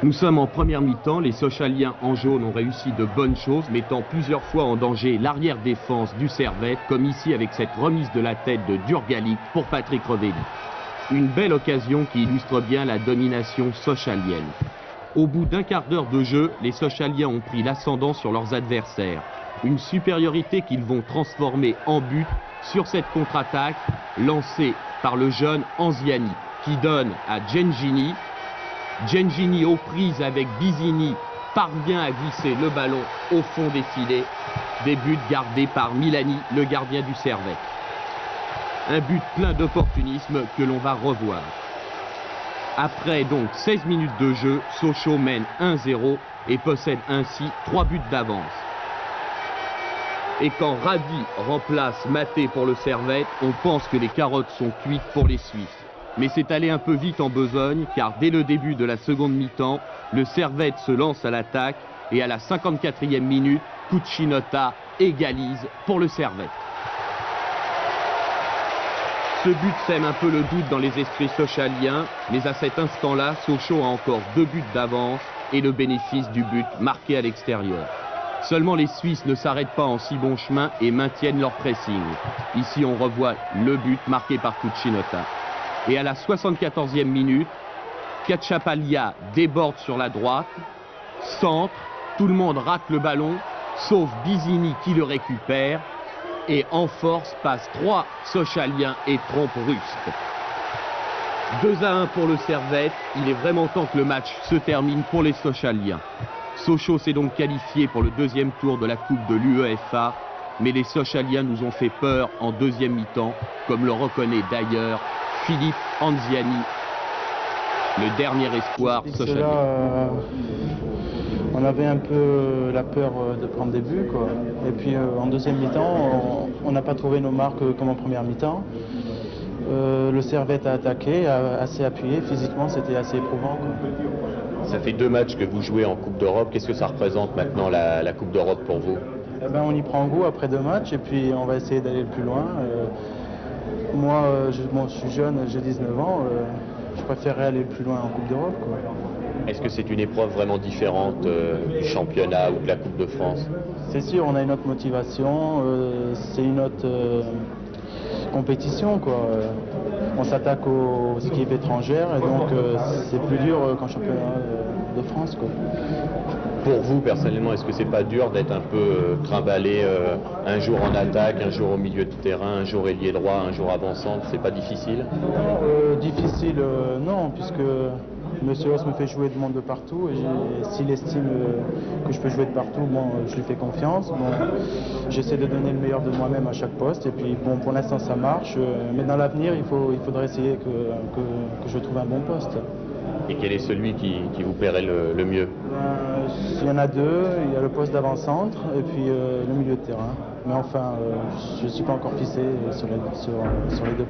Nous sommes en première mi-temps, les Sochaliens en jaune ont réussi de bonnes choses, mettant plusieurs fois en danger l'arrière-défense du Servette, comme ici avec cette remise de la tête de Durgalic pour Patrick Revelli. Une belle occasion qui illustre bien la domination sochalienne. Au bout d'un quart d'heure de jeu, les Sochaliens ont pris l'ascendant sur leurs adversaires. Une supériorité qu'ils vont transformer en but sur cette contre-attaque lancée par le jeune Anziani, qui donne à Gengini. Gengini aux prises avec Bizini parvient à glisser le ballon au fond des filets. Des buts gardés par Milani, le gardien du Servette. Un but plein d'opportunisme que l'on va revoir. Après donc 16 minutes de jeu, Sochaux mène 1-0 et possède ainsi 3 buts d'avance. Et quand Ravi remplace Maté pour le Servette, on pense que les carottes sont cuites pour les Suisses. Mais c'est allé un peu vite en besogne, car dès le début de la seconde mi-temps, le Servette se lance à l'attaque et à la 54e minute, Cuccinota égalise pour le Servette. Ce but sème un peu le doute dans les esprits sochaliens, mais à cet instant-là, Sochaux a encore 2 buts d'avance et le bénéfice du but marqué à l'extérieur. Seulement les Suisses ne s'arrêtent pas en si bon chemin et maintiennent leur pressing. Ici on revoit le but marqué par Cuccinota. Et à la 74e minute, Cachapalia déborde sur la droite, centre, tout le monde rate le ballon, sauf Bizini qui le récupère, et en force passe 3 Sochaliens et trompe Rust. 2-1 pour le Servette, il est vraiment temps que le match se termine pour les Sochaliens. Sochaux s'est donc qualifié pour le deuxième tour de la Coupe de l'UEFA, mais les Sochaliens nous ont fait peur en deuxième mi-temps, comme le reconnaît d'ailleurs Philippe Anziani, le dernier espoir sochalien. On avait un peu la peur de prendre des buts, quoi. Et puis en deuxième mi-temps, on n'a pas trouvé nos marques comme en première mi-temps. Le Servette a attaqué, a assez appuyé, physiquement c'était assez éprouvant, quoi. Ça fait 2 matchs que vous jouez en Coupe d'Europe, qu'est-ce que ça représente maintenant la Coupe d'Europe pour vous? Eh ben, on y prend goût après 2 matchs et puis on va essayer d'aller le plus loin. Moi, je suis jeune, j'ai 19 ans, je préférerais aller le plus loin en Coupe d'Europe, quoi. Est-ce que c'est une épreuve vraiment différente du championnat ou de la Coupe de France? C'est sûr, on a une autre motivation, c'est une autre compétition, quoi. On s'attaque aux équipes étrangères et donc c'est plus dur qu'en championnat de France, quoi. Pour vous, personnellement, est-ce que c'est pas dur d'être un peu trimballé un jour en attaque, un jour au milieu de terrain, un jour ailier droit, un jour avant-centre? C'est pas difficile? Difficile, non, puisque Monsieur Os me fait jouer de monde de partout et s'il estime que je peux jouer de partout, bon, je lui fais confiance. Bon, j'essaie de donner le meilleur de moi-même à chaque poste et puis bon, pour l'instant ça marche, mais dans l'avenir il faudrait essayer que je trouve un bon poste. Et quel est celui qui vous plairait le mieux? Il y en a 2, il y a le poste d'avant-centre et puis le milieu de terrain. Mais enfin, je ne suis pas encore fixé sur les 2.